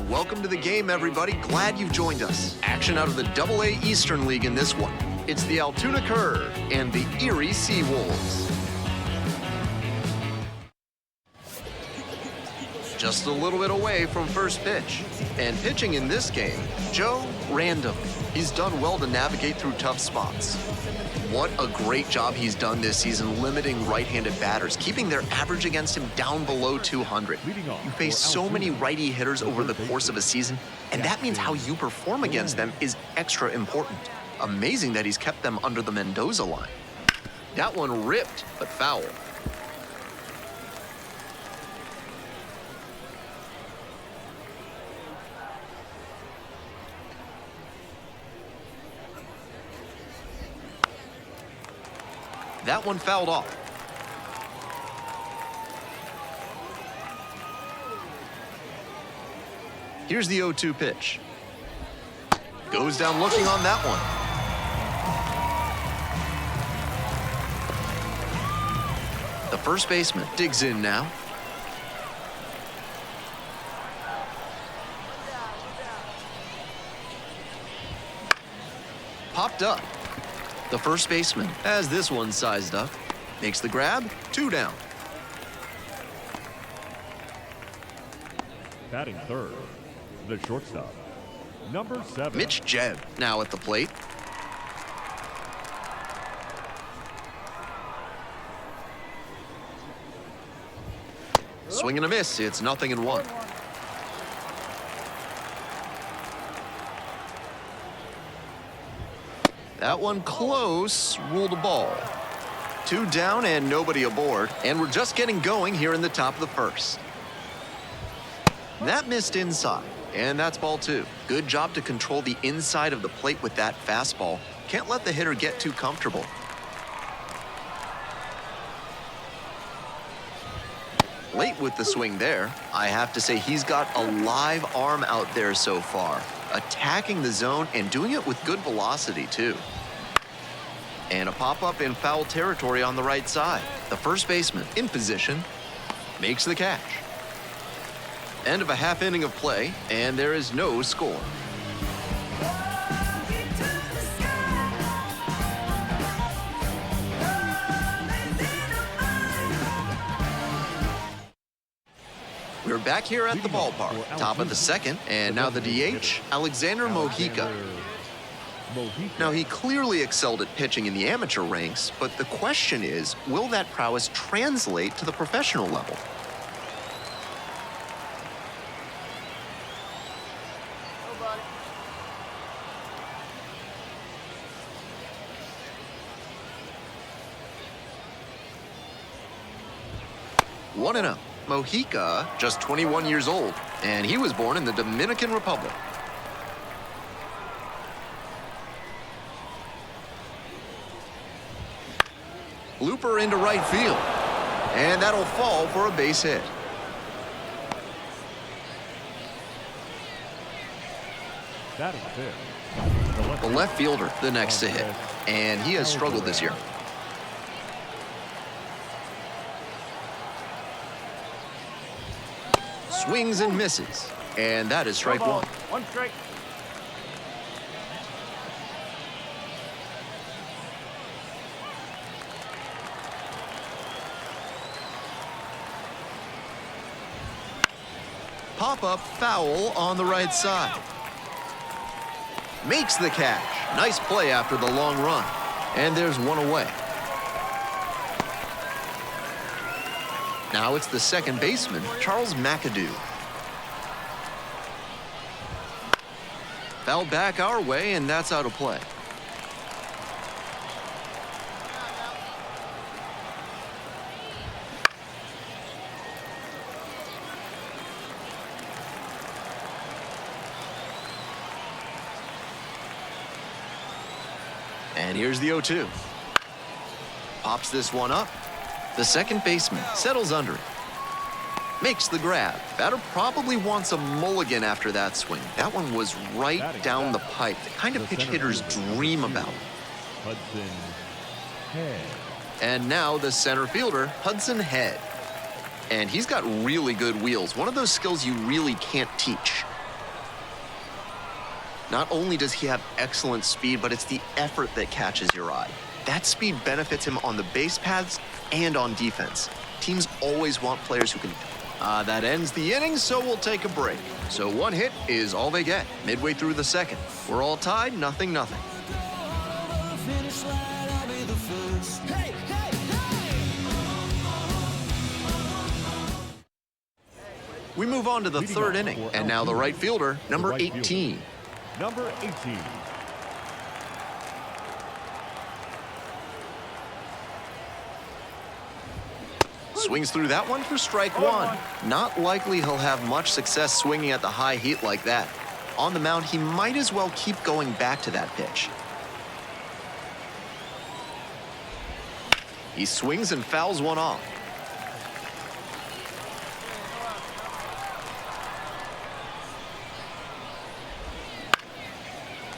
And welcome to the game, everybody. Glad you've joined us. Action out of the AA Eastern League in this one. It's the Altoona Curve and the Erie Seawolves. Just a little bit away from first pitch. And pitching in this game, Joe Random. He's done well to navigate through tough spots. What a great job he's done this season limiting right-handed batters, keeping their average against him down below 200. You face so many righty hitters over the course of a season, and that means how you perform against them is extra important. Amazing that he's kept them under the Mendoza line. That one ripped, but foul. That one fouled off. Here's the 0-2 pitch. Goes down looking on that one. The first baseman digs in now. Popped up. The first baseman has this one sized up. Makes the grab, 2 down. Batting third, the shortstop, number 7. Mitch Jebb now at the plate. Swing and a miss, it's 0-1. That one close, ruled a ball. 2 down and nobody aboard, and we're just getting going here in the top of the first. That missed inside, and that's ball 2. Good job to control the inside of the plate with that fastball. Can't let the hitter get too comfortable. Late with the swing there. I have to say he's got a live arm out there so far, attacking the zone and doing it with good velocity too. And a pop-up in foul territory on the right side. The first baseman in position makes the catch. End of a half inning of play, and there is no score. We're back here at the ballpark, top of the second, and now the DH, Alexander Mojica. Now, he clearly excelled at pitching in the amateur ranks, but the question is, will that prowess translate to the professional level? One and up. Mojica, just 21 years old, and he was born in the Dominican Republic. Looper into right field, and that'll fall for a base hit. Batting fifth, The left fielder, the next to hit, and he has struggled this year. Swings and misses, and that is strike 1. 1 strike. Pop-up foul on the right side. Makes the catch. Nice play after the long run. And there's one away. Now it's the second baseman, Charles McAdoo. Fouled back our way, and that's out of play. And here's the 0-2. Pops this one up. The second baseman settles under it. Makes the grab. Batter probably wants a mulligan after that swing. That one was right down the pipe. The kind of pitch hitters dream about. Hudson Head. And now the center fielder, Hudson Head. And he's got really good wheels. One of those skills you really can't teach. Not only does he have excellent speed, but it's the effort that catches your eye. That speed benefits him on the base paths and on defense. Teams always want players who can... That ends the inning, so we'll take a break. So one hit is all they get, midway through the second. We're all tied, 0-0. We move on to the third inning, and now the right fielder, number 18. Number 18. Swings through that one for strike one. Not likely he'll have much success swinging at the high heat like that. On the mound, he might as well keep going back to that pitch. He swings and fouls one off.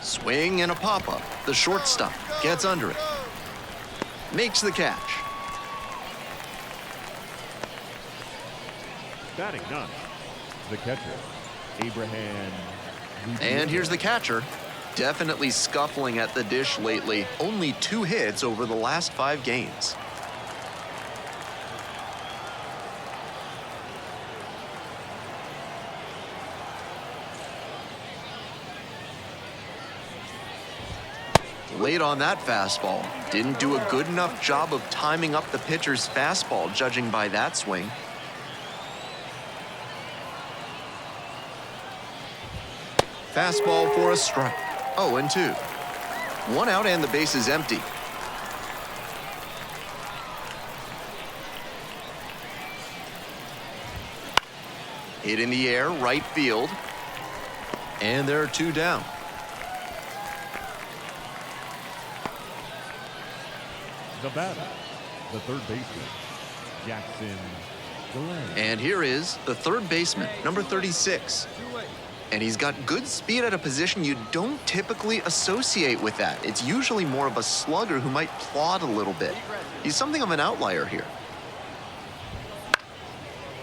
Swing and a pop-up. The shortstop gets under it. Makes the catch. Batting ninth, the catcher, Abraham. And here's the catcher. Definitely scuffling at the dish lately. Only 2 hits over the last 5 games. Late on that fastball. Didn't do a good enough job of timing up the pitcher's fastball, judging by that swing. Fastball for a strike. 0-2. 1 out and the base is empty. Hit in the air, right field. And there are 2 down. The batter, the third baseman, Jackson Glenn. And here is the third baseman, number 36. And he's got good speed at a position you don't typically associate with that. It's usually more of a slugger who might plod a little bit. He's something of an outlier here.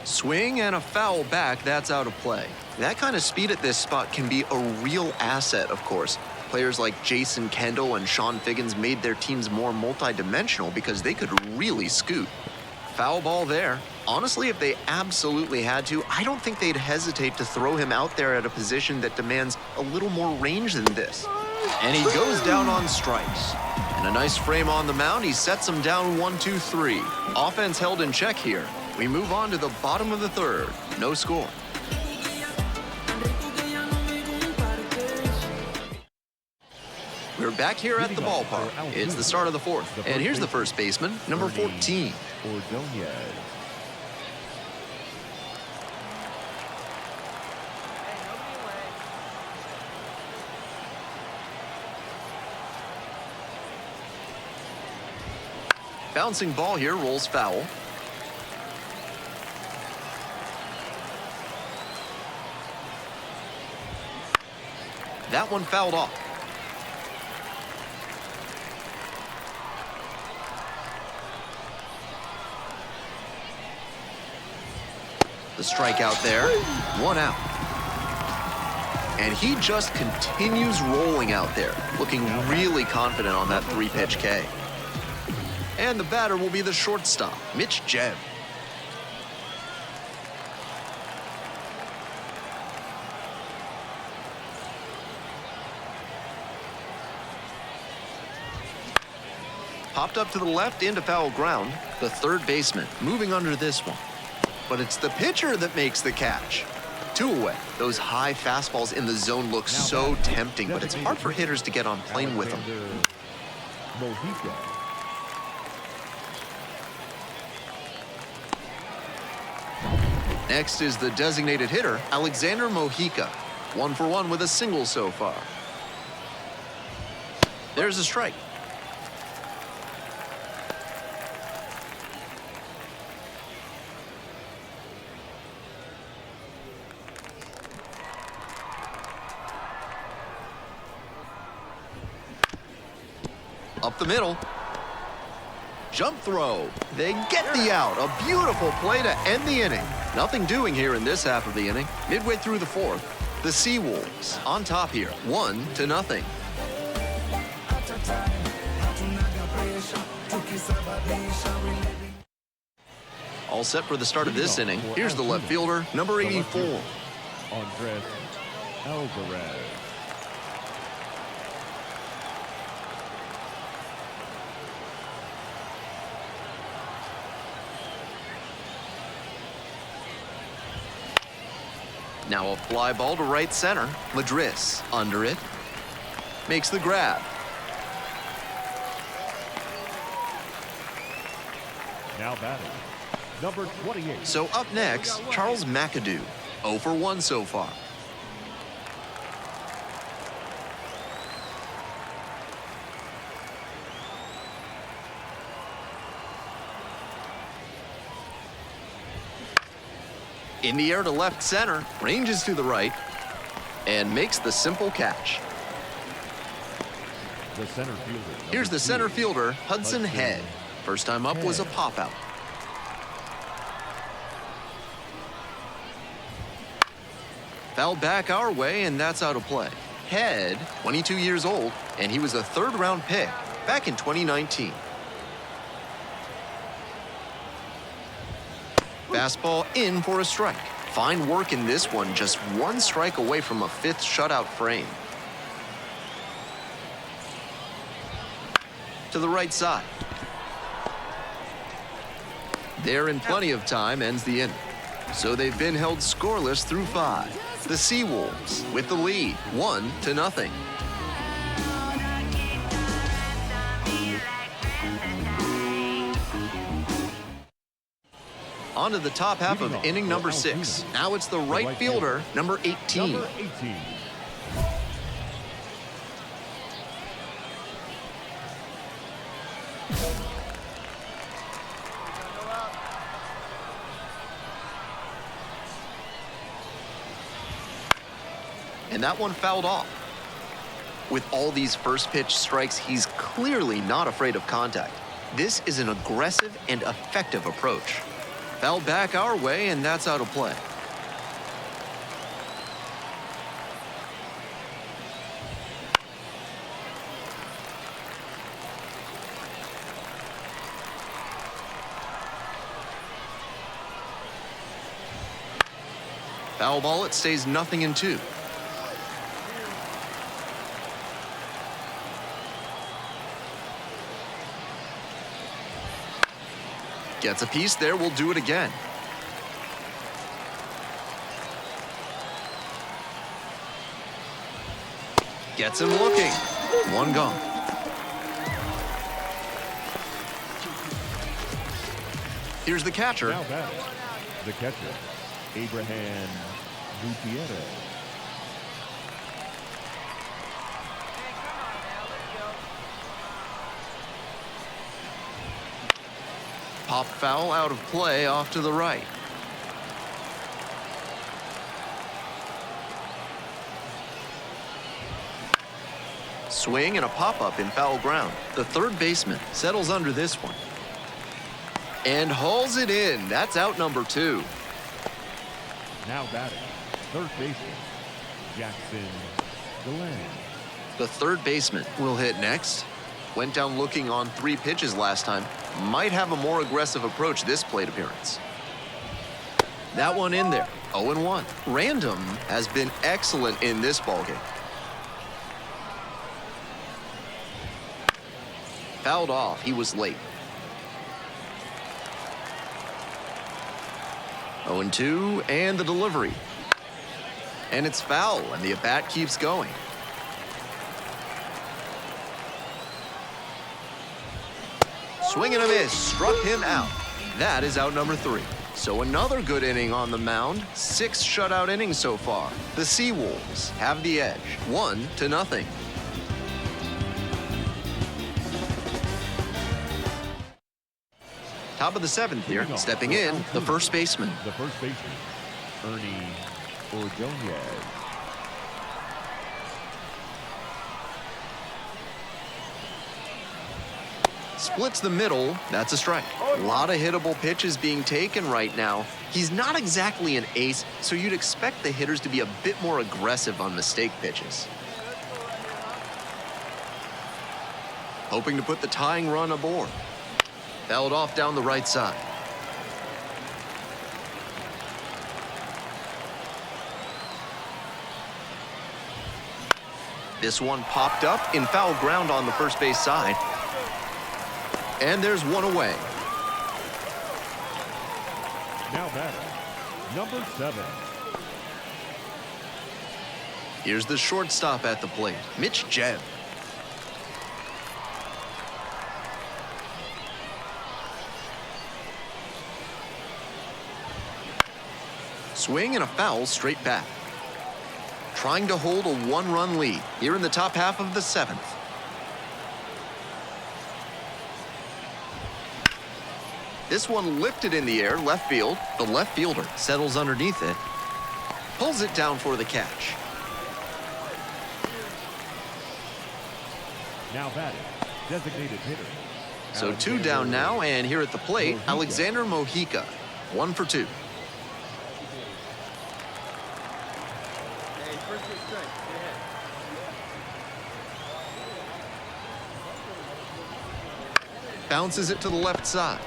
Swing and a foul back, that's out of play. That kind of speed at this spot can be a real asset, of course. Players like Jason Kendall and Sean Figgins made their teams more multi-dimensional because they could really scoot. Foul ball there. Honestly, if they absolutely had to, I don't think they'd hesitate to throw him out there at a position that demands a little more range than this. And he goes down on strikes. And a nice frame on the mound, he sets him down 1-2-3. Offense held in check here. We move on to the bottom of the third. No score. We're back here at the ballpark. It's the start of the fourth. And here's the first baseman, number 14. Ordonez. Bouncing ball here, rolls foul. That one fouled off. The strikeout there, 1 out. And he just continues rolling out there, looking really confident on that 3-pitch K. And the batter will be the shortstop, Mitch Jebb. Popped up to the left into foul ground. The third baseman moving under this one. But it's the pitcher that makes the catch. 2 away. Those high fastballs in the zone look so tempting, but it's hard for hitters to get on plane with them. Next is the designated hitter, Alexander Mojica. 1 for 1 with a single so far. There's a strike. Up the middle. Jump throw. They get the out. A beautiful play to end the inning. Nothing doing here in this half of the inning. Midway through the fourth. The Seawolves on top here, 1-0. All set for the start of this inning. Here's the left fielder, number 84. Andres Alvarez. Now a fly ball to right center. Madris under it. Makes the grab. Now batting, number 28. So up next, Charles McAdoo. 0 for 1 so far. In the air to left center, ranges to the right, and makes the simple catch. The center fielder. Here's the center fielder, Hudson Head. First time up was a pop-out. Fouled back our way, and that's out of play. Head, 22 years old, and he was a third-round pick back in 2019. Fastball in for a strike. Fine work in this one, just one strike away from a fifth shutout frame. To the right side. There in plenty of time ends the inning. So they've been held scoreless through 5. The Seawolves with the lead, 1-0. On to the top half of inning number 6. Now it's the right fielder, number 18. Number 18. And that one fouled off. With all these first pitch strikes, he's clearly not afraid of contact. This is an aggressive and effective approach. Fouled back our way, and that's out of play. Foul ball, it stays 0-2. Gets a piece there, we'll do it again. Gets him looking. One gone. Here's the catcher. Now batting, the catcher, Abraham Gutierrez. Pop foul out of play off to the right. Swing and a pop-up in foul ground. The third baseman settles under this one. And hauls it in. That's out number 2. Now batting, third baseman, Jackson Glenn. The third baseman will hit next. Went down looking on 3 pitches last time. Might have a more aggressive approach this plate appearance. That one in there, 0-1. Random has been excellent in this ballgame. Fouled off, he was late. 0-2, and the delivery. And it's foul, and the at-bat keeps going. Swing and a miss, struck him out. That is out number 3. So another good inning on the mound. 6 shutout innings so far. The Seawolves have the edge, 1-0. Top of the 7th here, stepping in, the first baseman. The first baseman, Ernie Ordonez. Splits the middle, that's a strike. A lot of hittable pitches being taken right now. He's not exactly an ace, so you'd expect the hitters to be a bit more aggressive on mistake pitches. Hoping to put the tying run aboard. Fouled off down the right side. This one popped up in foul ground on the first base side. And there's one away. Now batting, number 7. Here's the shortstop at the plate, Mitch Jebb. Swing and a foul straight back. Trying to hold a one-run lead here in the top half of the 7th. This one lifted in the air, left field. The left fielder settles underneath it, pulls it down for the catch. Now batting, designated hitter. So 2 down now, and here at the plate, Alexander Mojica, 1 for 2. Bounces it to the left side.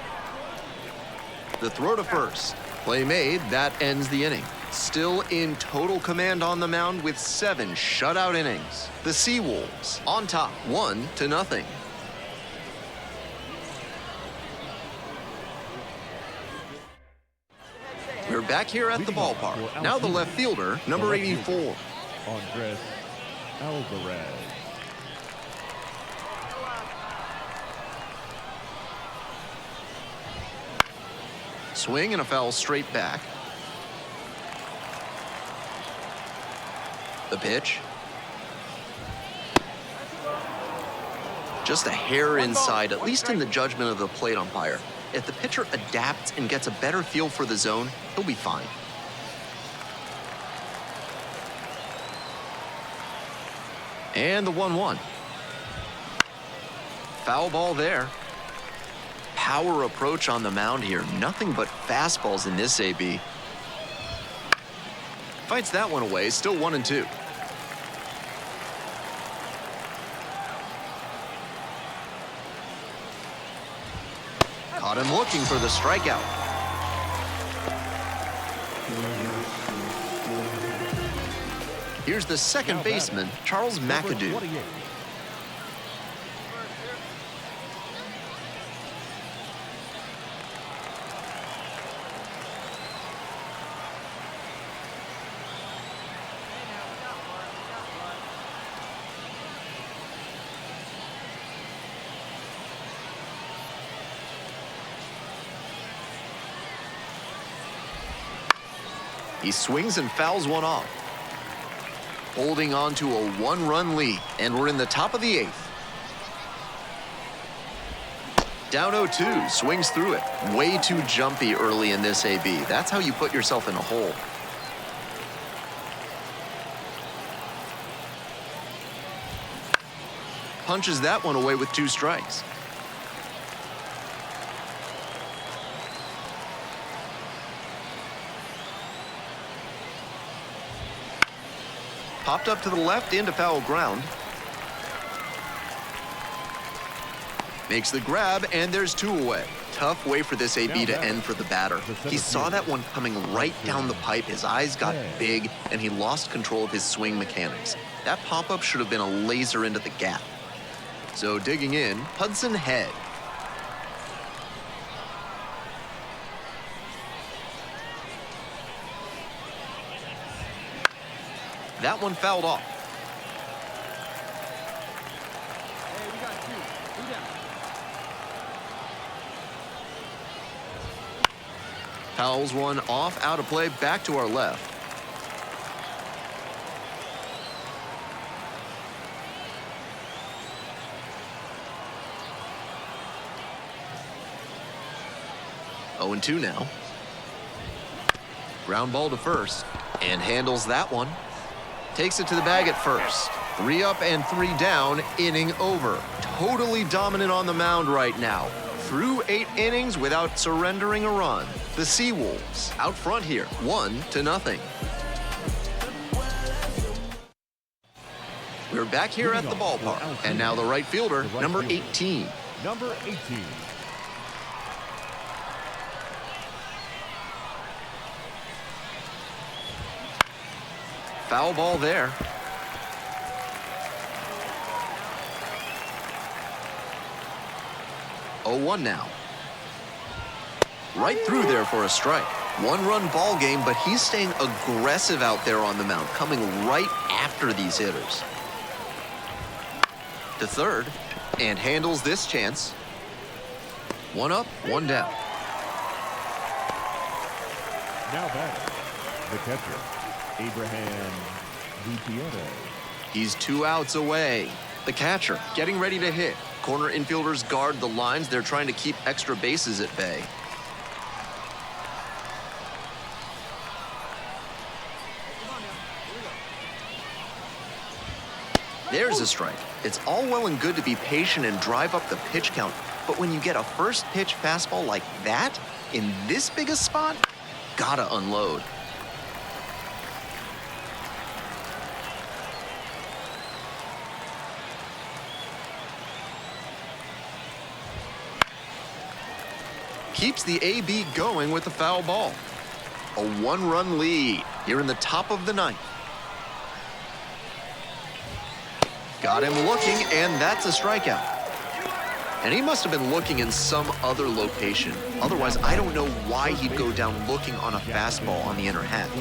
The throw to first. Play made, that ends the inning. Still in total command on the mound with 7 shutout innings. The Seawolves on top, 1-0. We're back here at the ballpark. Now the left fielder, number 84. Andres Alvarez. Swing and a foul straight back. The pitch. Just a hair inside, at least in the judgment of the plate umpire. If the pitcher adapts and gets a better feel for the zone, he'll be fine. And the 1-1. Foul ball there. Power approach on the mound here. Nothing but fastballs in this AB. Fights that one away, still 1-2. Caught him looking for the strikeout. Here's the second baseman, Charles McAdoo. He swings and fouls one off. Holding on to a 1-run lead, and we're in the top of the 8th. Down 0-2, swings through it. Way too jumpy early in this AB. That's how you put yourself in a hole. Punches that one away with 2 strikes. Popped up to the left into foul ground. Makes the grab, and there's 2 away. Tough way for this AB to end for the batter. He saw that one coming right down the pipe. His eyes got big, and he lost control of his swing mechanics. That pop-up should have been a laser into the gap. So digging in, Hudson Head. That one fouled off. Hey, we got 2. Who down? Fouls one off, out of play, back to our left. Oh, 0-2 now. Ground ball to first, and handles that one. Takes it to the bag at first. 3 up and 3 down, inning over. Totally dominant on the mound right now. Through 8 innings without surrendering a run. The Seawolves out front here, 1-0. We're back here at the ballpark, and now the right fielder, number 18. Number 18. Foul ball there. Oh, 1 now. Right through there for a strike. One-run ball game, but he's staying aggressive out there on the mound, coming right after these hitters. To third, and handles this chance. 1 up, 1 down. Now batter, the catcher, Abraham Gutierrez. He's 2 outs away. The catcher getting ready to hit. Corner infielders guard the lines. They're trying to keep extra bases at bay. There's a strike. It's all well and good to be patient and drive up the pitch count, but when you get a first pitch fastball like that, in this big a spot, gotta unload. Keeps the AB going with the foul ball. A 1-run lead here in the top of the 9th. Got him looking, and that's a strikeout. And he must have been looking in some other location. Otherwise, I don't know why he'd go down looking on a fastball on the inner half.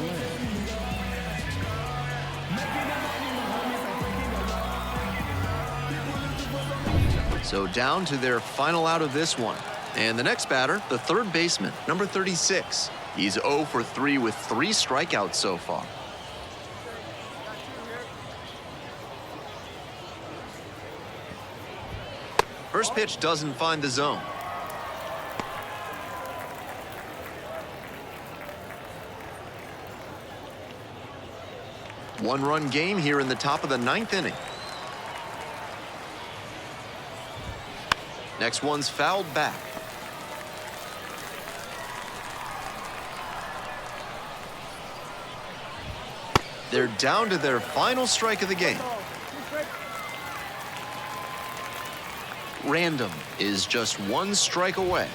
So down to their final out of this one. And the next batter, the third baseman, number 36. He's 0 for 3 with 3 strikeouts so far. First pitch doesn't find the zone. One-run game here in the top of the 9th inning. Next one's fouled back. They're down to their final strike of the game. Random is just 1 strike away.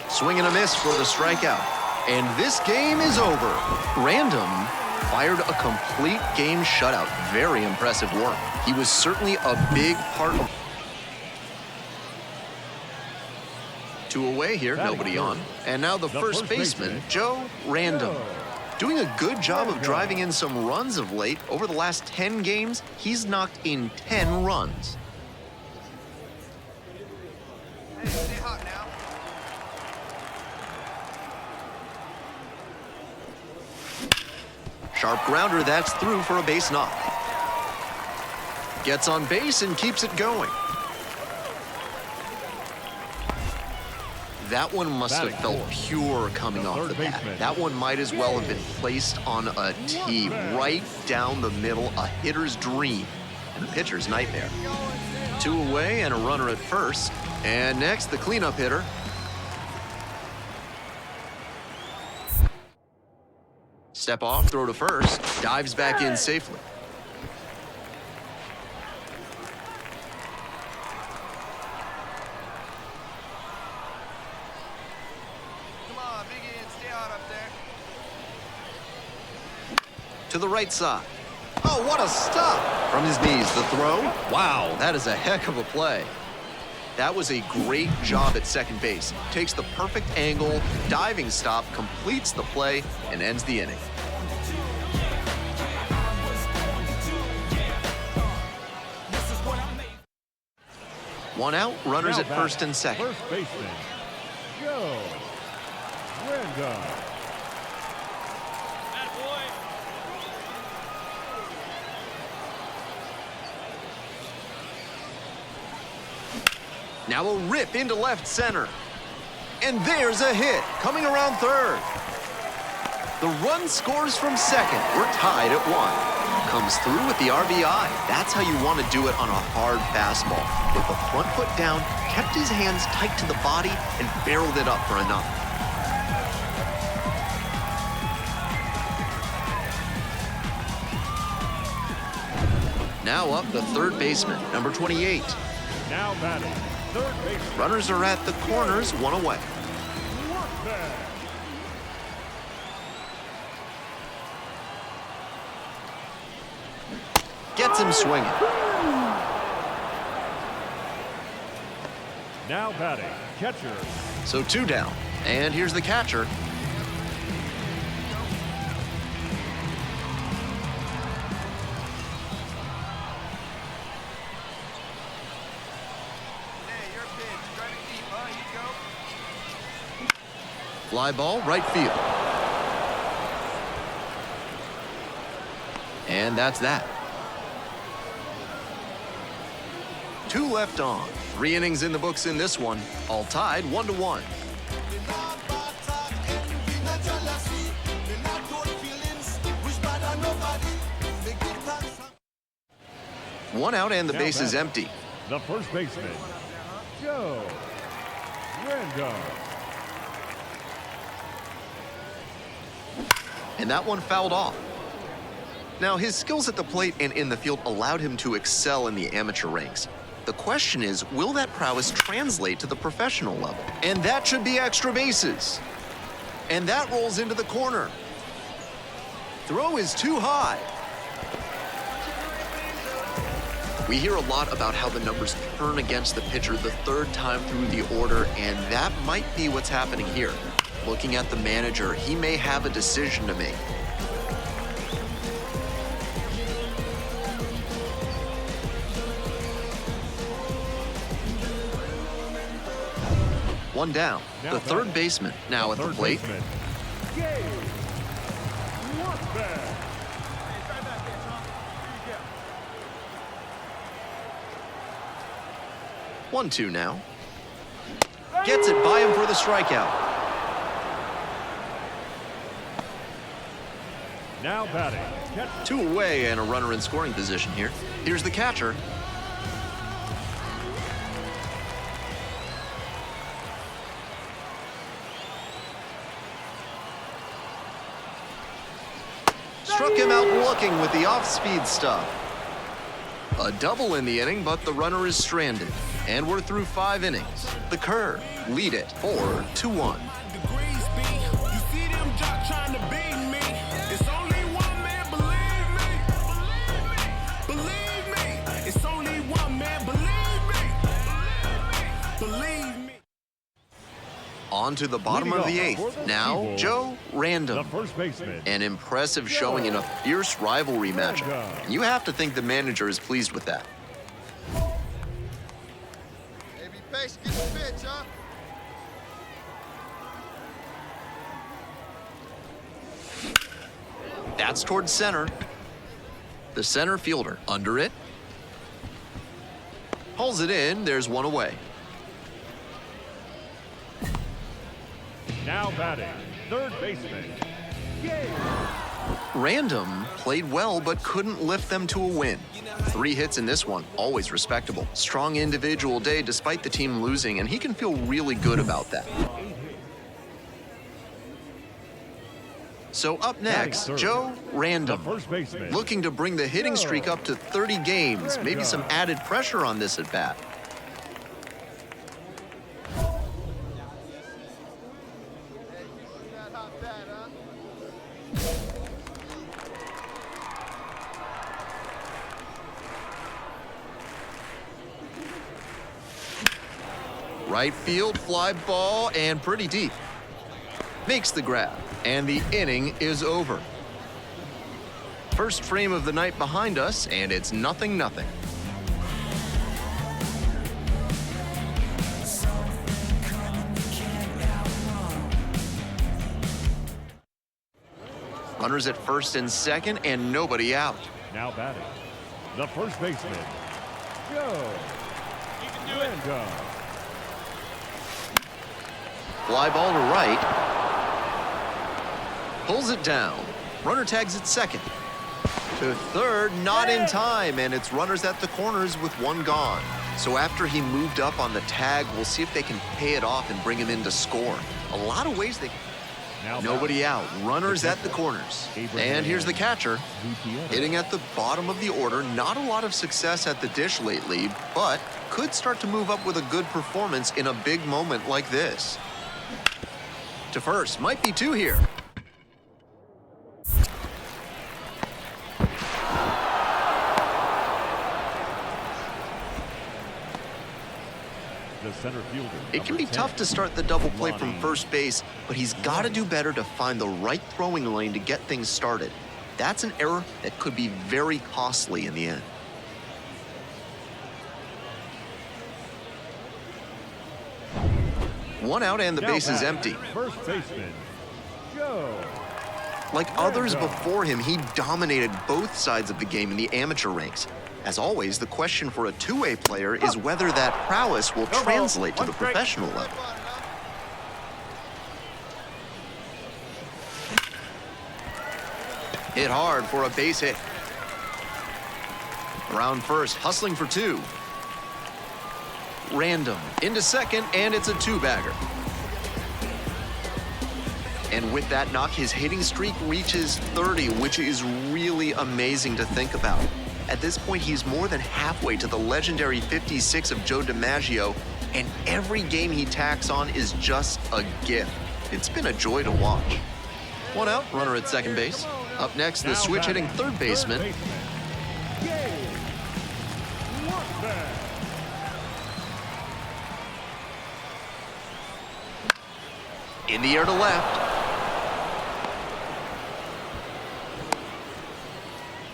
Swing and a miss for the strikeout. And this game is over. Random fired a complete game shutout. Very impressive work. He was certainly a big part of... 2 away here, nobody on. And now the first baseman, Joe Random. Doing a good job of driving in some runs of late. Over the last 10 games, he's knocked in 10 runs. Hey, stay hot now. Sharp grounder, that's through for a base knock. Gets on base and keeps it going. That one must have felt pure coming off the bat. That one might as well have been placed on a tee right down the middle, a hitter's dream and a pitcher's nightmare. 2 away and a runner at first. And next, the cleanup hitter. Step off, throw to first, dives back in safely. To the right side. Oh, what a stop! From his knees, the throw. Wow, that is a heck of a play. That was a great job at second base. Takes the perfect angle, diving stop, completes the play, and ends the inning. One out, runners at first and second. First baseman, Joe Random. Now a rip into left center. And there's a hit coming around third. The run scores from second. We're tied at 1. Comes through with the RBI. That's how you want to do it on a hard fastball. With the front foot down, kept his hands tight to the body, and barreled it up for a knock. Now up the third baseman, number 28. Now batting, third baseman. Runners are at the corners, one away. Workman. Gets him swinging. Now batting, catcher. So 2 down. And here's the catcher. Hey, your pitch. Drive it deep, huh? You go. Fly ball, right field. And that's that. 2 left on. 3 innings in the books in this one. All tied 1-1. One out and the Now base is batting. empty. The first baseman, Joe Random. And that one fouled off. Now, his skills at the plate and in the field allowed him to excel in the amateur ranks. The question is, will that prowess translate to the professional level? And that should be extra bases. And that rolls into the corner. Throw is too high. We hear a lot about how the numbers turn against the pitcher the 3rd time through the order, and that might be what's happening here. Looking at the manager, he may have a decision to make. One down. Now The third batting. baseman now at the Third plate. baseman, Gabe Workman. Hey, try that pitch, huh? Here you go. 1-2 now. Gets it by him for the strikeout. Now batting, catcher. 2 away and a runner in scoring position here. Here's the catcher. Struck him out looking with the off-speed stuff. A double in the inning, but the runner is stranded. And we're through 5 innings. The Curve lead it 4-1. Degrees be. You see them jock trying to beat me. It's only one man, believe me. Believe me. It's only one man, believe me. On to the bottom of the 8th. Now, Seawolves, Joe The Random. first baseman, An impressive showing in a fierce rivalry matchup. And you have to think the manager is pleased with that. Hey, be patient. Get the pitch, huh? That's towards center. The center fielder under it. Pulls it in. There's 1 away. now batting, third baseman, Gabe. Random played well but couldn't lift them to a win. 3 hits in this one, always respectable. Strong individual day despite the team losing, and he can feel really good about that. So up next, Batting third, Joe the Random. first baseman, Looking to bring the hitting streak up to 30 games, maybe some added pressure on this at bat. That hot bat, huh? Right field fly ball and pretty deep. Makes the grab, and the inning is over. First frame of the night behind us, and it's 0-0. Runners at first and second, and nobody out. now batting, the first baseman, Joe Random. Fly ball to right. Pulls it down. Runner tags at second. To third, not in time, and it's runners at the corners with 1 gone. So after he moved up on the tag, we'll see if they can pay it off and bring him in to score. A lot of ways they Nobody out. Runners at the corners. And here's the catcher. Hitting at the bottom of the order. Not a lot of success at the dish lately, but could start to move up with a good performance in a big moment like this. To first. Might be two here. The center fielder. It can be tough to start the double play from first base, but he's got to do better to find the right throwing lane to get things started. That's an error that could be very costly in the end. One out and the base is empty. First baseman, Joe. Like others before him, he dominated both sides of the game in the amateur ranks. As always, the question for a two-way player is whether that prowess will translate to the professional level. Hit hard for a base hit. Around first, hustling for two. Random into second, and it's a two-bagger. And with that knock, his hitting streak reaches 30, which is really amazing to think about. At this point, he's more than halfway to the legendary 56 of Joe DiMaggio, and every game he tacks on is just a gift. It's been a joy to watch. One out, runner at second base. Up next, the switch-hitting third baseman. In the air to left.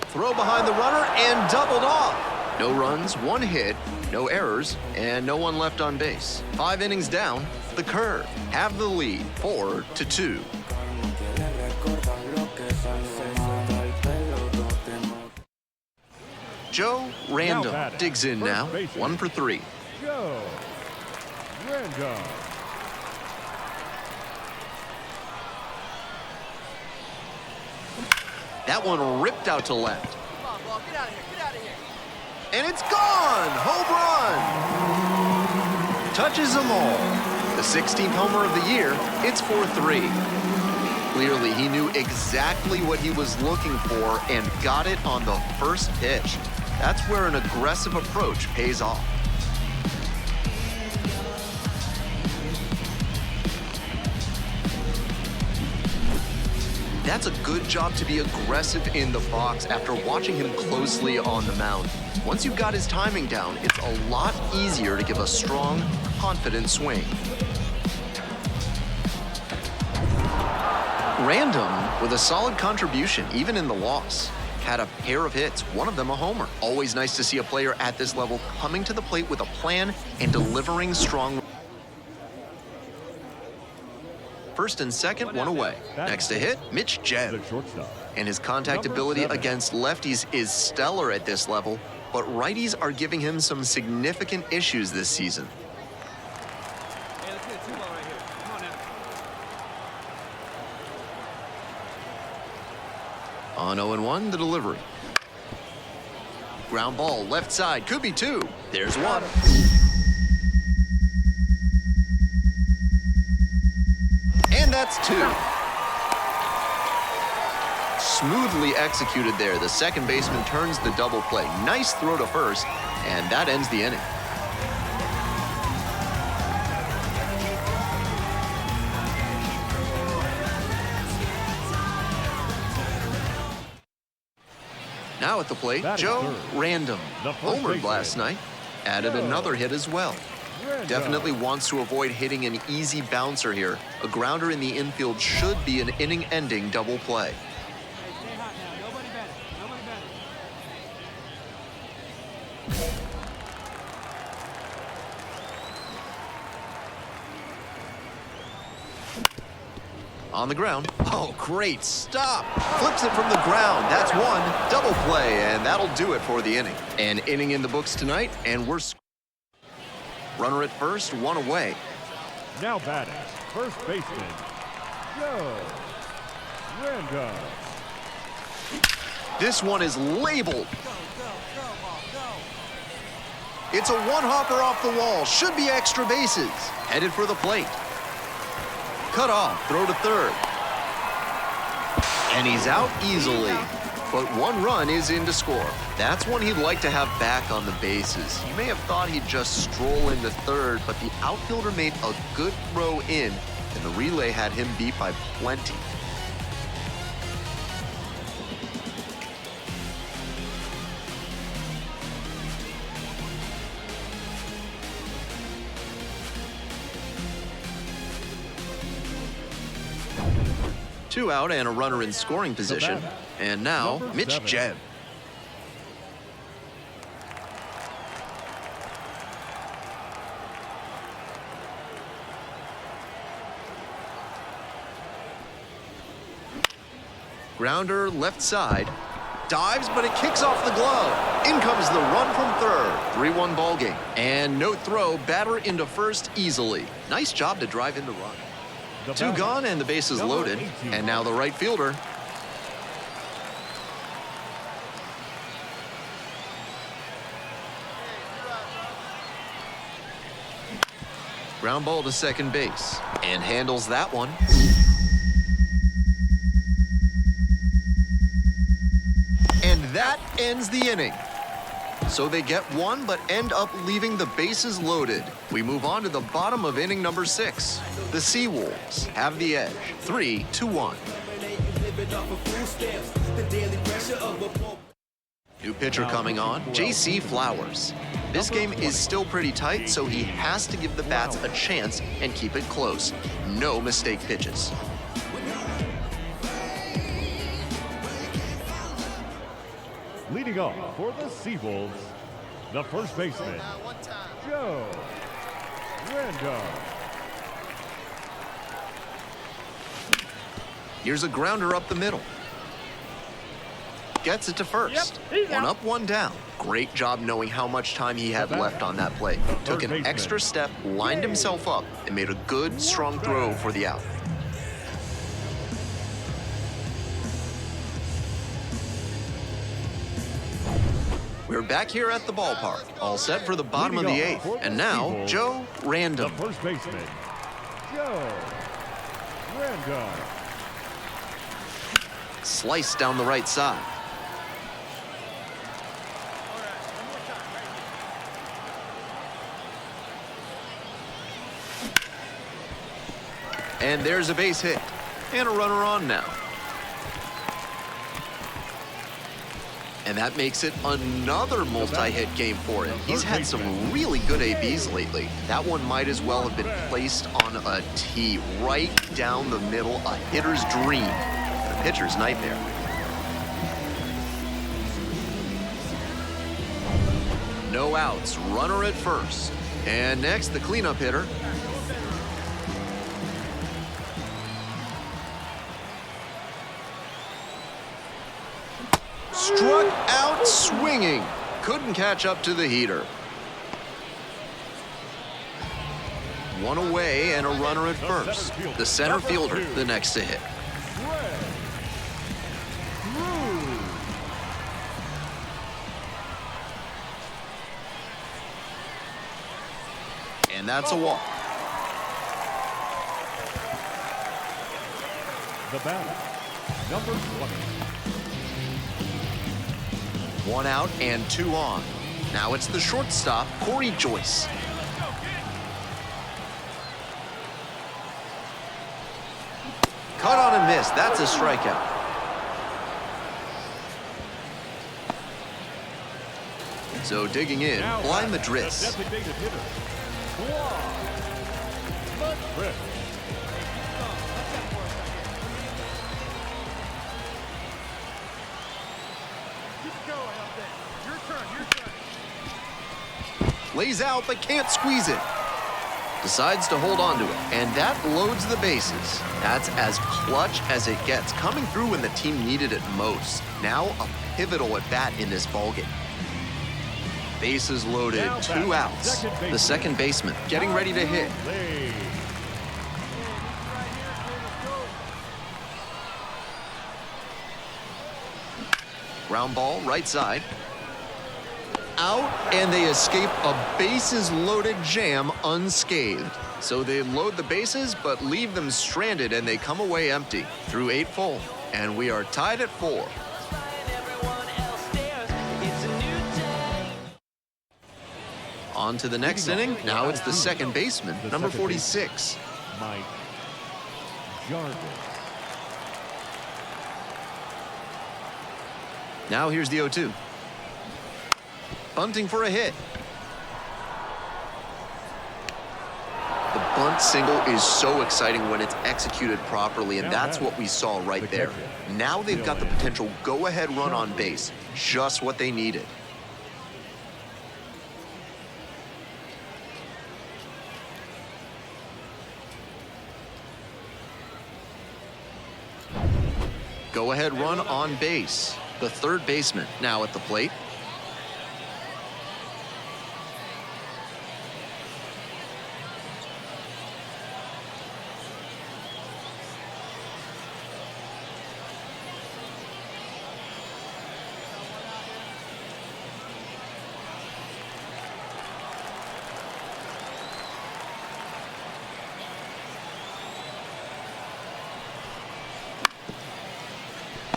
Throw behind the runner and doubled off. No runs, one hit, no errors, and no one left on base. 5 innings down, the Curve have the lead 4-2. Joe Random digs in now, 1 for 3. Joe Random. That one ripped out to left. Come on, ball. Get out of here. Get out of here. And it's gone! Home run! Touches them all. The 16th homer of the year, it's 4-3. Clearly, he knew exactly what he was looking for and got it on the first pitch. That's where an aggressive approach pays off. That's a good job to be aggressive in the box after watching him closely on the mound. Once you've got his timing down, it's a lot easier to give a strong, confident swing. Random with a solid contribution, even in the loss. Had a pair of hits, one of them a homer. Always nice to see a player at this level coming to the plate with a plan and delivering strong. First and second, one away. Next to hit, Mitch Jeb. The shortstop. And his contact ability against lefties is stellar at this level, but righties are giving him some significant issues this season. Hey, let's get a 2-ball right here. Come on now. On 0-1, the delivery. Ground ball, left side, could be two. There's one. And that's two. Smoothly executed there. The second baseman turns the double play. Nice throw to first, and that ends the inning. Now at the plate, Joe Random. Homered last night. Added another hit as well. Definitely wants to avoid hitting an easy bouncer here. A grounder in the infield should be an inning-ending double play. Hey, stay hot now. Nobody bet it. Nobody bet it. On the ground. Oh, great stop. Flips it from the ground. That's one. Double play, and that'll do it for the inning. An inning in the books tonight, and we're runner at first, one away. Now batting, first baseman, Joe Random. This one is labeled. Go, ball, go. It's a one-hopper off the wall. Should be extra bases. Headed for the plate. Cut off, throw to third. And he's out easily. But one run is in to score. That's one he'd like to have back on the bases. You may have thought he'd just stroll into third, but the outfielder made a good throw in, and the relay had him beat by plenty. Two out and a runner in scoring position. And now, Mitch Jebb. Grounder left side. Dives, but it kicks off the glove. In comes the run from third. 3-1 ball game. And no throw, batter into first easily. Nice job to drive in the run. Two gone and the bases loaded. And now the right fielder. Ground ball to second base. And handles that one. And that ends the inning. So they get one, but end up leaving the bases loaded. We move on to the bottom of inning number 6. The Seawolves have the edge, 3-1. New pitcher coming on, J.C. Flowers. This game is still pretty tight, so he has to give the bats a chance and keep it close. No mistake pitches. Leading off for the Seawolves, the first baseman, Joe Randolph. Here's a grounder up the middle. Gets it to first. One up, one down. Great job knowing how much time he had left on that play. Took an extra step, lined himself up, and made a good, strong throw for the out. We're back here at the ballpark, all set for the bottom of the 8th. And now, Joe Randolph. The first baseman, Joe Randolph. Sliced down the right side. And there's a base hit. And a runner on now. And that makes it another multi-hit game for him. He's had some really good ABs lately. That one might as well have been placed on a tee right down the middle, a hitter's dream, the pitcher's nightmare. No outs, runner at first. And next, the cleanup hitter. Struck out swinging. Couldn't catch up to the heater. One away and a runner at first. The center fielder, the next to hit. And that's a walk. The batter, number 20. One out and two on. Now it's the shortstop, Corey Joyce. Cut on and miss. That's a strikeout. So digging in, Blind Madris. Designated hitter, Madris. Lays out but can't squeeze it. Decides to hold on to it, and that loads the bases. That's as clutch as it gets, coming through when the team needed it most. Now a pivotal at bat in this ballgame. Bases loaded, two outs. The second baseman getting ready to hit. Ground ball, right side. Out, and they escape a bases-loaded jam unscathed. So they load the bases, but leave them stranded, and they come away empty. Through 8 full. And we are tied at 4. On to the next inning. Now it's the second baseman, number 46. Mike Jarvis. Now here's the 0-2. Bunting for a hit. The bunt single is so exciting when it's executed properly, and that's what we saw right there. Now they've got the potential go-ahead run on base, just what they needed. Go-ahead run on base. The third baseman now at the plate.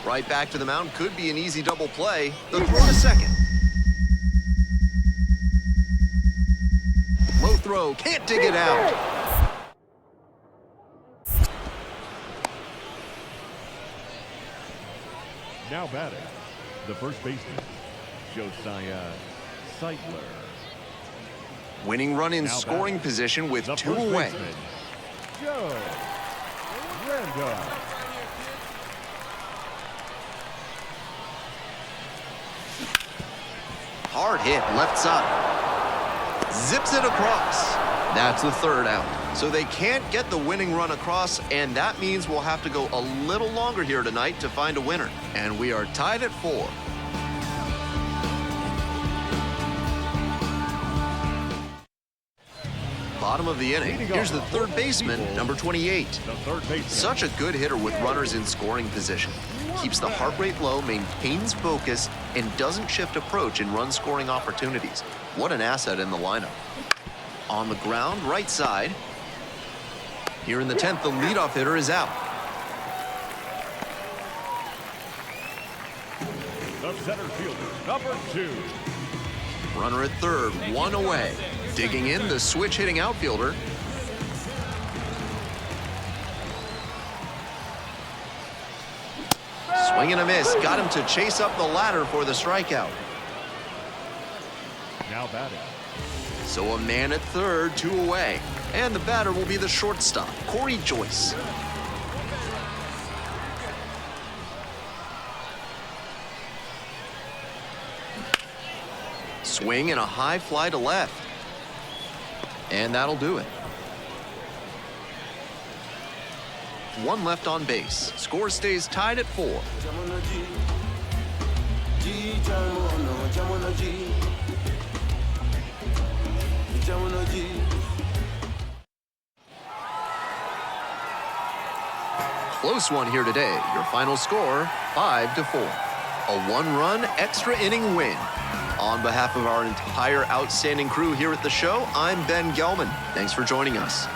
Right back to the mound. Could be an easy double play. The throw to second. Low throw. Can't dig it out. Now batting, the first baseman, Josiah Seitler. Winning run in Now scoring batting, position with the 2 first away. baseman, Joe Randolph. Hard hit left side. Zips it across. That's the third out. So they can't get the winning run across, and that means we'll have to go a little longer here tonight to find a winner. And we are tied at 4. Bottom of the inning. Here's the third baseman, number 28. The third baseman. Such a good hitter with runners in scoring position. Keeps the heart rate low, maintains focus, and doesn't shift approach in run scoring opportunities. What an asset in the lineup. On the ground, right side. Here in the 10th, the leadoff hitter is out. The center fielder, number 2. Runner at third, 1 away. Digging in, the switch hitting outfielder. Swing and a miss. Got him to chase up the ladder for the strikeout. Now batting, So a man at third, 2 away. And the batter will be the shortstop, Corey Joyce. Swing and a high fly to left. And that'll do it. 1 left on base. Score stays tied at 4. Close one here today. Your final score, 5-4. A 1-run extra inning win. On behalf of our entire outstanding crew here at the show, I'm Ben Gelman. Thanks for joining us.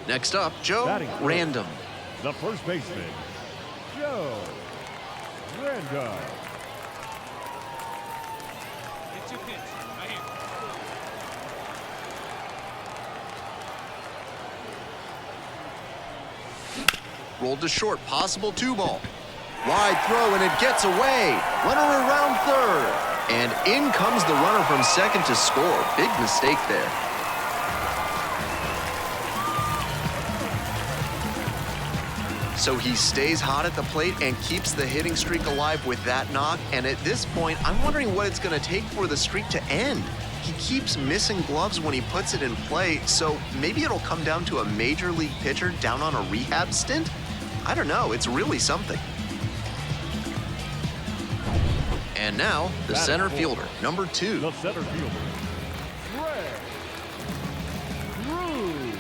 Next up, Joe Batting first. Random. the first baseman, Joe Randolph. Hit 2 pitch. Right here. Rolled to short, possible 2-ball. Wide throw, and it gets away. Runner around third. And in comes the runner from second to score. Big mistake there. So he stays hot at the plate and keeps the hitting streak alive with that knock. And at this point, I'm wondering what it's going to take for the streak to end. He keeps missing gloves when he puts it in play, so maybe it'll come down to a major league pitcher down on a rehab stint? I don't know. It's really something. And now, the center fielder, number 2. The center fielder, Greg Cruz.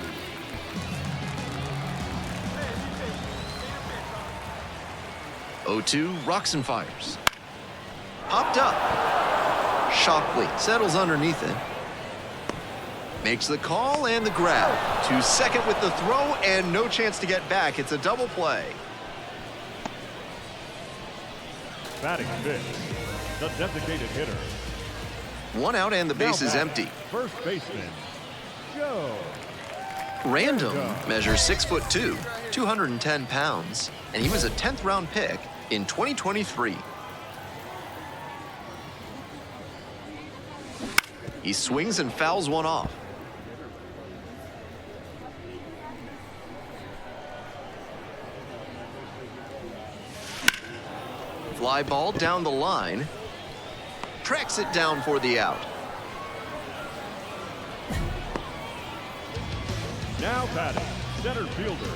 0-2, rocks and fires. Popped up. Shockley settles underneath it. Makes the call and the grab. To second with the throw and no chance to get back. It's a double play. Batting fifth, the designated hitter. One out and the base is empty. First baseman, Joe. Random measures 6'2", 210 pounds, and he was a 10th round pick in 2023. He swings and fouls one off. Fly ball down the line. Tracks it down for the out. Now batting, center fielder.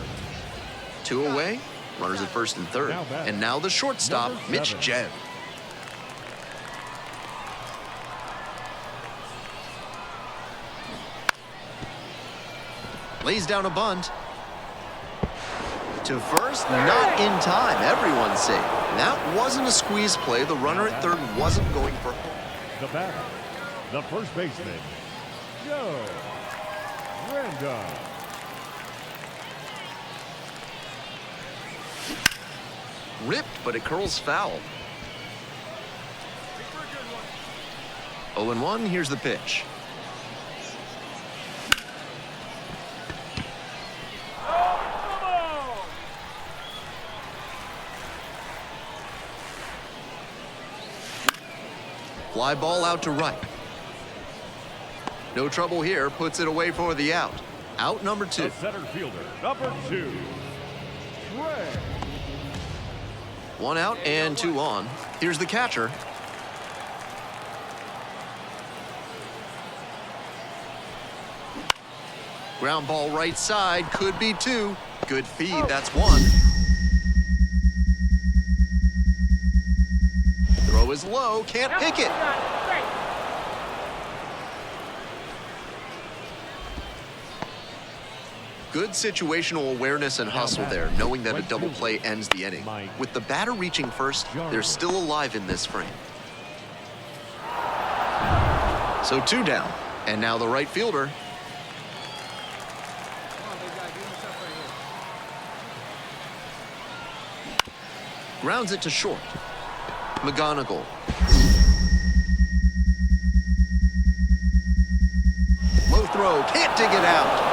2 away, runners at first and third. And now the shortstop, Mitch Jen. Lays down a bunt. To first, not in time. Everyone's safe. That wasn't a squeeze play. The runner at third wasn't going for home. The batter, the first baseman, Joe Random. Ripped, but it curls foul. 0-1, here's the pitch. Fly ball out to right. No trouble here, puts it away for the out. Out number 2. The center fielder, number 2, Trey. 1 out and 2 on. Here's the catcher. Ground ball right side, could be 2. Good feed, that's 1. Throw is low, can't pick it. Good situational awareness and hustle there, knowing that a double play ends the inning. With the batter reaching first, they're still alive in this frame. So 2 down, and now the right fielder. Grounds it to short. McGonigal. Low throw, can't dig it out.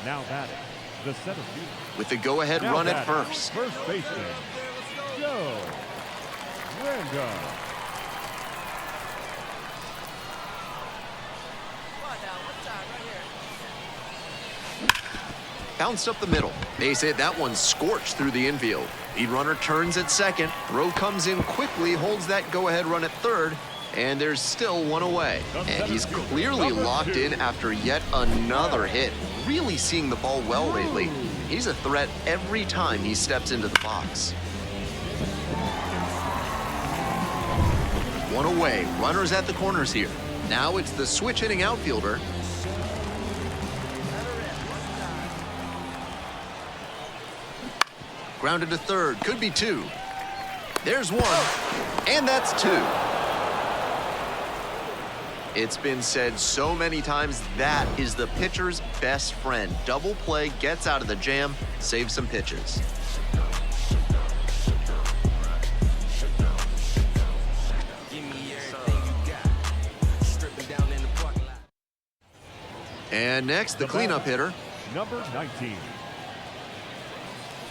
Now batting, the center fielder. With the go-ahead run at first. First baseman, Joe Random. Bounced up the middle. Base hit, that one scorched through the infield. Lead runner turns at second. Throw comes in quickly, holds that go-ahead run at third. And there's still 1 away. And he's clearly locked in after yet another hit. Really seeing the ball well lately. He's a threat every time he steps into the box. 1 away, runners at the corners here. Now it's the switch hitting outfielder. Grounded to third, could be 2. There's 1, and that's 2. It's been said so many times, that is the pitcher's best friend. Double play, gets out of the jam, saves some pitches. And next, the cleanup hitter. Number 19.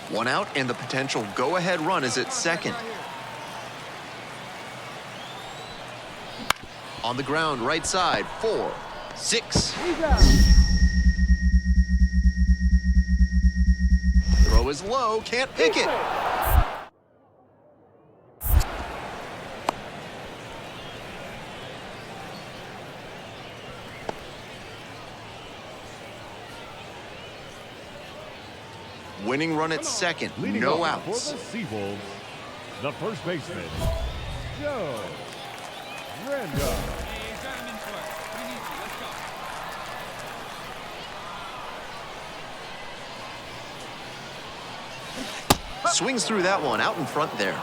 1 out, and the potential go-ahead run is at second. On the ground, right side, 4, 6. Throw is low, can't pick it. Winning run at second, Leading no off outs. For the Seawolves, the first baseman, Joe Random. Swings through that one out in front there.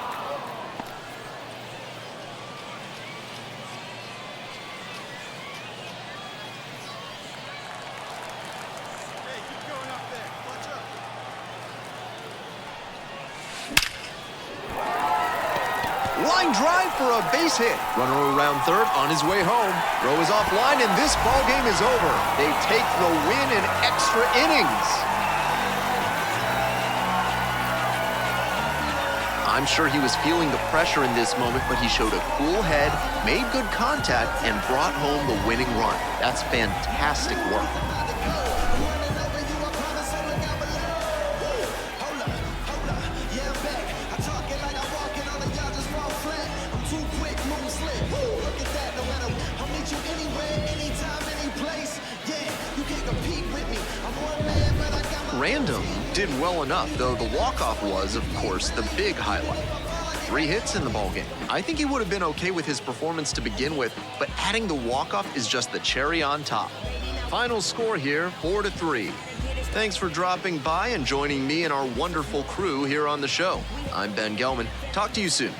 Hey, keep going up there. Watch out. Line drive for a base hit. Runner around third on his way home. Throw is offline, and this ball game is over. They take the win in extra innings. I'm sure he was feeling the pressure in this moment, but he showed a cool head, made good contact, and brought home the winning run. That's fantastic work. Random did well enough, though the walk-off was, of course, the big highlight. 3 hits in the ballgame. I think he would have been okay with his performance to begin with, but adding the walk-off is just the cherry on top. Final score here, 4-3. Thanks for dropping by and joining me and our wonderful crew here on the show. I'm Ben Gelman. Talk to you soon.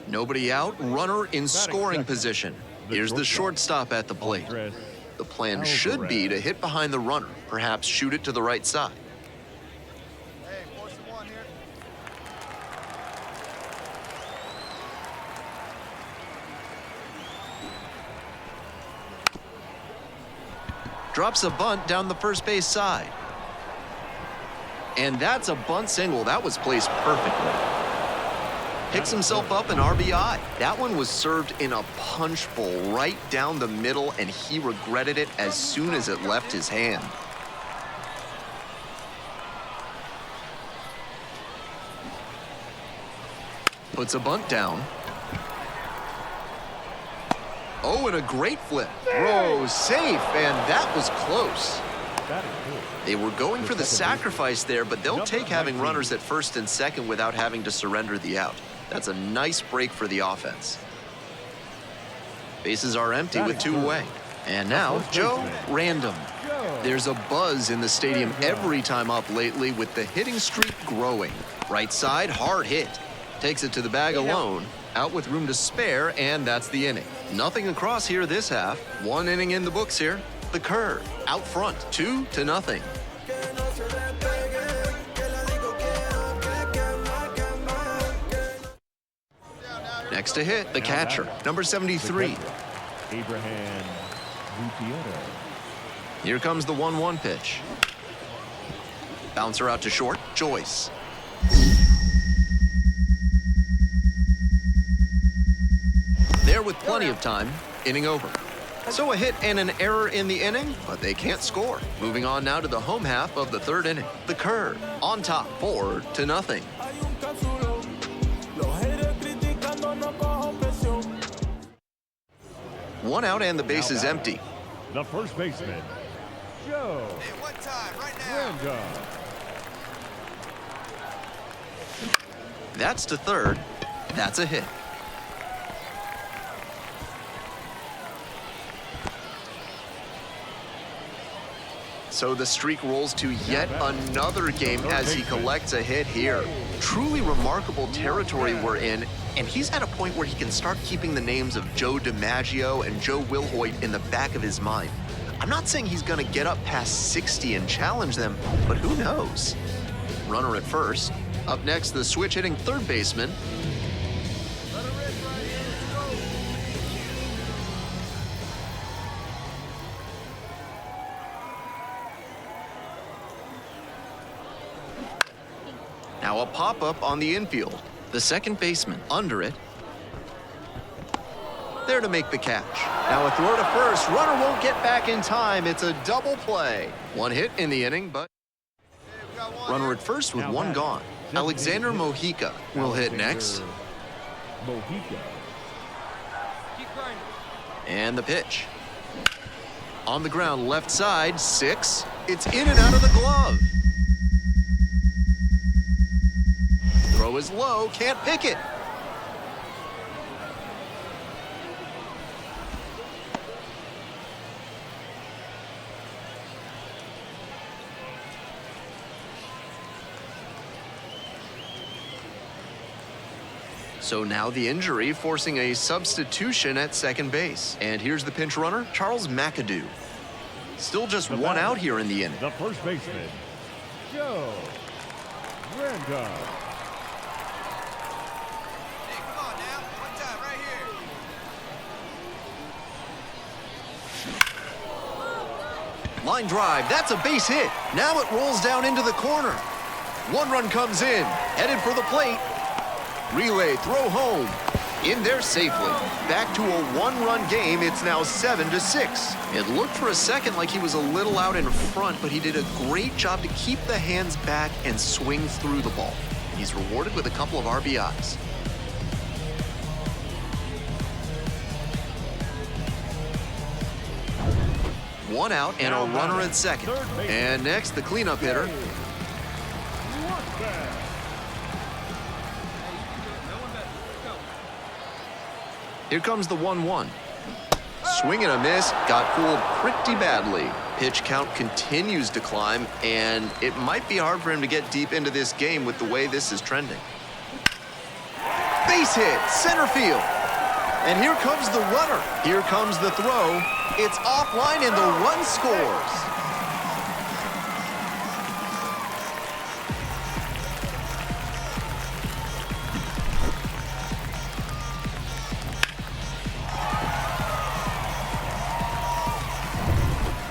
Nobody out, runner in scoring position. Here's the shortstop at the plate. The plan should be to hit behind the runner, perhaps shoot it to the right side. Hey, force the one here. Drops a bunt down the first base side. And that's a bunt single. That was placed perfectly. Picks himself up an RBI. That one was served in a punch bowl right down the middle, and he regretted it as soon as it left his hand. Puts a bunt down. Oh, and a great flip. Throw safe, and that was close. They were going for the sacrifice there, but they'll take having runners at first and second without having to surrender the out. That's a nice break for the offense. Bases are empty with 2 away. And now, Joe Random. There's a buzz in the stadium every time up lately with the hitting streak growing. Right side, hard hit. Takes it to the bag alone. Out with room to spare, and that's the inning. Nothing across here this half. 1 inning in the books here. The curve, out front, 2-0. Next to hit, the catcher, number 73. Abraham Gutierrez. Here comes the 1-1 pitch. Bouncer out to short, Joyce. There with plenty of time, inning over. So a hit and an error in the inning, but they can't score. Moving on now to the home half of the 3rd inning. The curve, on top, 4-0. One out and the base is empty. The first baseman, Joe Hey, what time? Right now. Random. That's to third. That's a hit. So the streak rolls to yet another game as he collects a hit here. Truly remarkable territory we're in, and he's at a point where he can start keeping the names of Joe DiMaggio and Joe Wilhoit in the back of his mind. I'm not saying he's going to get up past 60 and challenge them, but who knows? Runner at first. Up next, the switch-hitting third baseman. Let her rip right here. Let's go. Now a pop-up on the infield. The second baseman under it. There to make the catch. Now a throw to first. Runner won't get back in time. It's a double play. 1 hit in the inning, but Hey, we got one runner here. at first with Now 1 back. gone. Alexander Mojica will hit next. Mojica. Keep grinding. And the pitch. On the ground, left side, 6. It's in and out of the glove. Throw is low, can't pick it. So now the injury forcing a substitution at second base. And here's the pinch runner, Charles McAdoo. Still just one out here in the inning. The first baseman, Joe Random. Hey, come on now. One time, right here. Line drive, that's a base hit. Now it rolls down into the corner. One run comes in, headed for the plate. Relay, throw home. In there safely. Back to a one-run game, it's now 7-6. It looked for a second like he was a little out in front, but he did a great job to keep the hands back and swing through the ball. He's rewarded with a couple of RBIs. One out and a runner at second. And next, the cleanup hitter. Here comes the 1-1. Swing and a miss, got fooled pretty badly. Pitch count continues to climb, and it might be hard for him to get deep into this game with the way this is trending. Base hit, center field. And here comes the runner. Here comes the throw. It's offline and the run scores.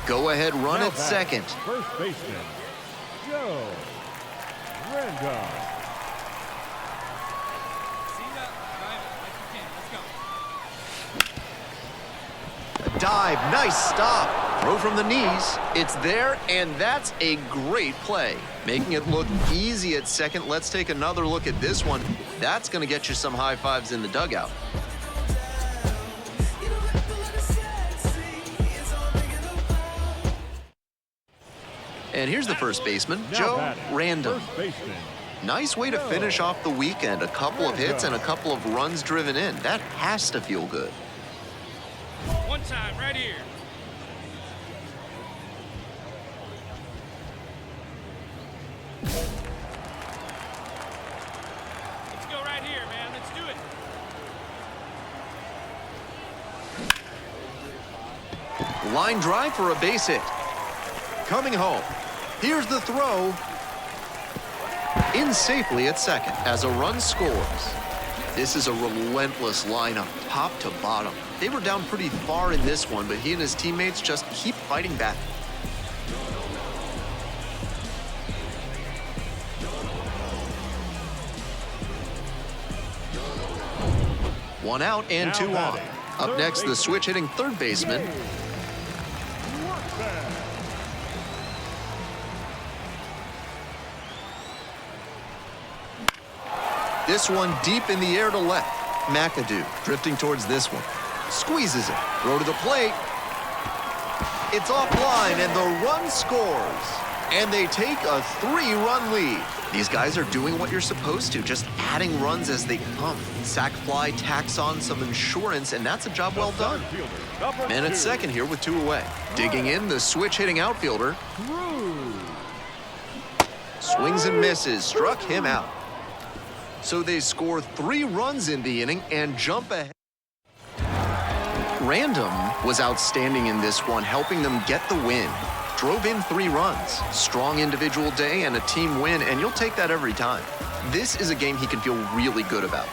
Go-ahead run at second. First baseman, Joe Random. See that? Drive it like you can. Let's go. Dive, nice stop. Throw from the knees. It's there, and that's a great play. Making it look easy at second. Let's take another look at this one. That's going to get you some high fives in the dugout. And here's the first baseman, Joe Random. First baseman, Nice way to finish off the weekend. A couple of hits and a couple of runs driven in. That has to feel good. One time, right here. Let's go right here, man. Let's do it. Line drive for a base hit. Coming home. Here's the throw. In safely at second as a run scores. This is a relentless lineup, top to bottom. They were down pretty far in this one, but he and his teammates just keep fighting back. One out and two on. Up next, the switch hitting third baseman. This one deep in the air to left. McAdoo drifting towards this one. Squeezes it. Throw to the plate. It's offline, and the run scores. And they take a 3-run lead. These guys are doing what you're supposed to, just adding runs as they come. Sac fly tacks on some insurance, and that's a job well done. Man at second here with 2 away. Digging in, the switch hitting outfielder. Swings and misses, struck him out. So they score 3 runs in the inning and jump ahead. Random was outstanding in this one, helping them get the win. Drove in 3 runs. Strong individual day and a team win, and you'll take that every time. This is a game he can feel really good about.